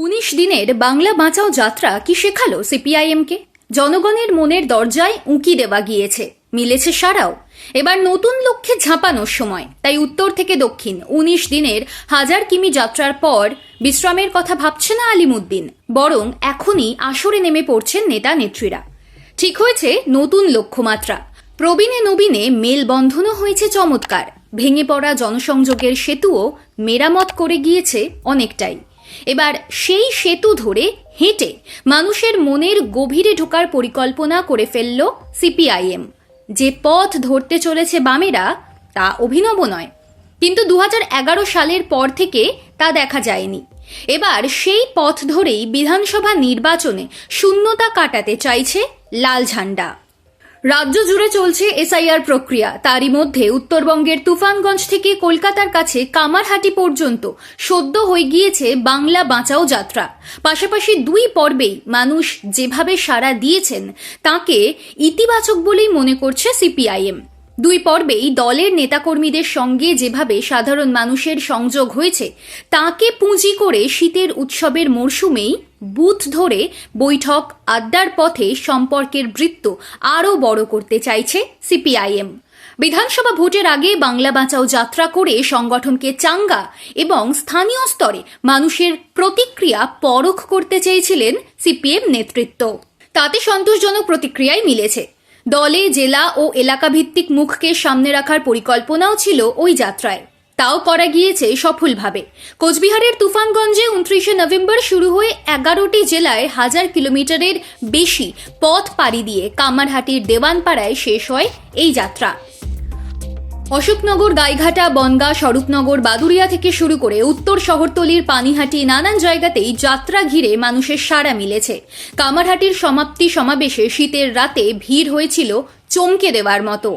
19 দিনের বাংলা বাঁচাও যাত্রা কি শেখালো সিপিআইএমকে? জনগণের মনের দরজায় উঁকি দেওয়া গিয়েছে, মিলেছে সাড়াও। এবার নতুন লক্ষ্যে ঝাঁপানোর সময়। তাই উত্তর থেকে দক্ষিণ 19 দিনের 1000 কিমি যাত্রার পর বিশ্রামের কথা ভাবছে না আলিমুদ্দিন, বরং এখনই আসরে নেমে পড়ছেন নেতা নেত্রীরা। ঠিক হয়েছে নতুন লক্ষ্যমাত্রা। প্রবীণে নবীনে মেলবন্ধনও হয়েছে চমৎকার। ভেঙে পড়া জনসংযোগের সেতুও মেরামত করে গিয়েছে অনেকটাই। এবার সেই সেতু ধরে হেঁটে মানুষের মনের গভীরে ঢোকার পরিকল্পনা করে ফেলল সিপিআইএম। যে পথ ধরতে চলেছে বামেরা তা অভিনব নয়, কিন্তু 2011 সালের পর থেকে তা দেখা যায়নি। এবার সেই পথ ধরেই বিধানসভা নির্বাচনে শূন্যতা কাটাতে চাইছে লাল ঝান্ডা। রাজ্য জুড়ে চলছে এসআইআর প্রক্রিয়া। তারই মধ্যে উত্তরবঙ্গের তুফানগঞ্জ থেকে কলকাতার কাছে কামারহাটি পর্যন্ত সদ্য হয়ে গিয়েছে বাংলা বাঁচাও যাত্রা। পাশাপাশি দুই পর্বেই মানুষ যেভাবে সাড়া দিয়েছেন তাকে ইতিবাচক বলেই মনে করছে সিপিআইএম। দুই পর্বেই দলের নেতাকর্মীদের সঙ্গে যেভাবে সাধারণ মানুষের সংযোগ হয়েছে তাকে পুঁজি করে শীতের উৎসবের মরশুমেই বুথ ধরে বৈঠক আড্ডার পথে সম্পর্কের বৃত্ত আরও বড় করতে চাইছে সিপিআইএম। বিধানসভা ভোটের আগে বাংলা বাঁচাও যাত্রা করে সংগঠনকে চাঙ্গা এবং স্থানীয় স্তরে মানুষের প্রতিক্রিয়া পরখ করতে চেয়েছিলেন সিপিএম নেতৃত্ব। তাতে সন্তোষজনক প্রতিক্রিয়াই মিলেছে। দলে জেলা ও এলাকা ভিত্তিক মুখকে সামনে রাখার পরিকল্পনাও ছিল ওই যাত্রায়, তাও করা গিয়েছে সফলভাবে। কোচবিহারের তুফানগঞ্জে 29 নভেম্বর শুরু হয়ে 11টি জেলায় 1000 কিলোমিটারের বেশি পথ পাড়ি দিয়ে কামারহাটির দেওয়ানপাড়ায় শেষ হয় এই যাত্রা। অশোকনগর, গাইঘাটা, বনগাঁ, স্বরূপনগর, বাদুড়িয়া থেকে শুরু করে উত্তর শহরতলির পানিহাটি নানান জায়গাতেই যাত্রা ঘিরে মানুষের সাড়া মিলেছে। কামারহাটির সমাপ্তি সমাবেশে শীতের রাতে ভিড় হয়েছিল চমকে দেওয়ার মতো।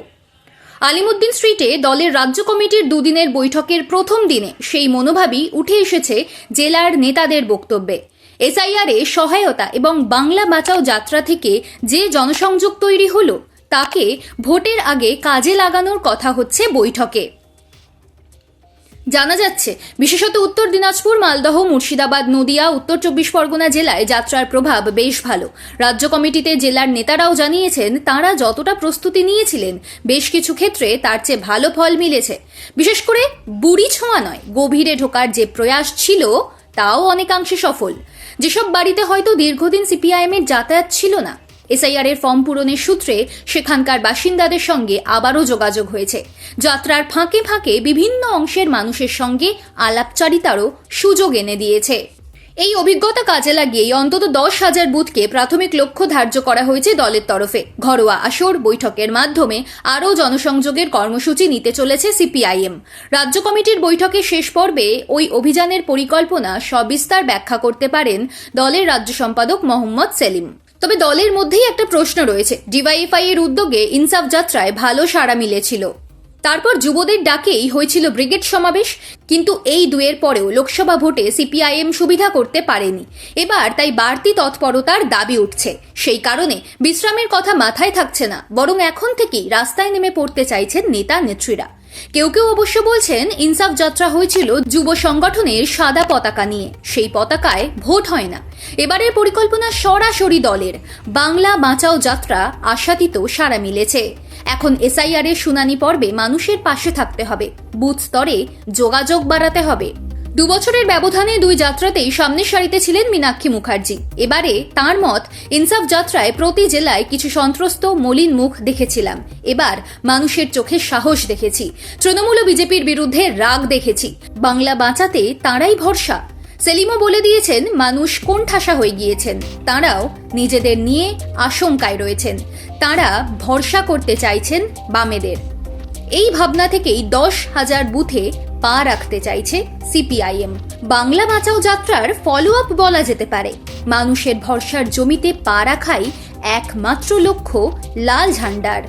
আলিমুদ্দিন স্ট্রিটে দলের রাজ্য কমিটির দুদিনের বৈঠকের প্রথম দিনে সেই মনোভাবই উঠে এসেছে জেলার নেতাদের বক্তব্যে। এসআইআরে সহায়তা এবং বাংলা বাঁচাও যাত্রা থেকে যে জনসংযোগ তৈরি হলো তাকে ভোটের আগে কাজে লাগানোর কথা হচ্ছে বৈঠকে। জানা যাচ্ছে বিশেষত উত্তর দিনাজপুর, মালদহ, মুর্শিদাবাদ, নদিয়া, উত্তর 24 পরগনা জেলায় যাত্রার প্রভাব বেশ ভালো। রাজ্য কমিটিতে জেলার নেতারাও জানিয়েছেন তাঁরা যতটা প্রস্তুতি নিয়েছিলেন বেশ কিছু ক্ষেত্রে তার চেয়ে ভালো ফল মিলেছে। বিশেষ করে বুড়ি ছোঁয়া নয়, গভীরে ঢোকার যে প্রয়াস ছিল তাও অনেকাংশে সফল। যেসব বাড়িতে হয়তো দীর্ঘদিন সিপিআইএমের যাতায়াত ছিল না, এসআইআর এর ফর্ম পূরণের সূত্রে সেখানকার বাসিন্দাদের সঙ্গে আবারও যোগাযোগ হয়েছে। যাত্রার ফাঁকে ফাঁকে বিভিন্ন অংশের মানুষের সঙ্গে আলাপচারিতারও সুযোগ এনে দিয়েছে। এই অভিজ্ঞতা কাজে লাগিয়েই অন্তত 10,000 বুথকে প্রাথমিক লক্ষ্য ধার্য করা হয়েছে দলের তরফে। ঘরোয়া আসর বৈঠকের মাধ্যমে আরও জনসংযোগের কর্মসূচি নিতে চলেছে সিপিআইএম। রাজ্য কমিটির বৈঠকের শেষ পর্বে ওই অভিযানের পরিকল্পনা সবিস্তার ব্যাখ্যা করতে পারেন দলের রাজ্য সম্পাদক মোহাম্মদ সেলিম। তবে দলের মধ্যেই একটা প্রশ্ন রয়েছে। ডিওয়াইএফআই এর উদ্যোগে ইনসাফ যাত্রায় ভালো সাড়া মিলেছিল, তারপর যুবদের ডাকেই হয়েছিল ব্রিগেড সমাবেশ, কিন্তু এই দুয়ের পরেও লোকসভা ভোটে সিপিআইএম সুবিধা করতে পারেনি। এবার তাই বাড়তি তৎপরতার দাবি উঠছে। সেই কারণে বিশ্রামের কথা মাথায় থাকছে না, বরং এখন থেকেই রাস্তায় নেমে পড়তে চাইছেন নেতা নেত্রীরা। কেউ কেউ অবশ্য বলছেন ইনসাফ যাত্রা হয়েছিল যুব সংগঠনের সাদা পতাকা নিয়ে, সেই পতাকায় ভোট হয় না। এবারের পরিকল্পনা সরাসরি দলের। বাংলা বাঁচাও যাত্রা আশাতীত সাড়া মিলেছে। এখন এসআইআর এর শুনানি পর্বে মানুষের পাশে থাকতে হবে, বুথ স্তরে যোগাযোগ বাড়াতে হবে। 2 বছরের ব্যবধানে দুই যাত্রাতেই সামনের সারিতে ছিলেন মীনাক্ষী মুখার্জি। এবারে তাঁর মত, ইনসাফ যাত্রায় প্রতি জেলায় কিছু সন্ত্রস্ত মলিন মুখ দেখেছিলাম, এবার মানুষের চোখে সাহস দেখেছি। তৃণমূল ও বিজেপির বিরুদ্ধে রাগ দেখেছি। বাংলা বাঁচাতে তাঁরাই ভরসা। সেলিমও বলে দিয়েছেন মানুষ কোণঠাসা হয়ে গিয়েছেন, তাঁরাও নিজেদের নিয়ে আশঙ্কায় রয়েছেন। তাঁরা ভরসা করতে চাইছেন বামেদের। এই ভাবনা থেকেই 10,000 বুথে পা রাখতে চাইছে সিপিআইএম। বাংলা বাঁচাও যাত্রার ফলো আপ বলা যেতে পারে। মানুষের ভরসার জমিতে পা রাখাই একমাত্র লক্ষ্য লাল ঝান্ডার।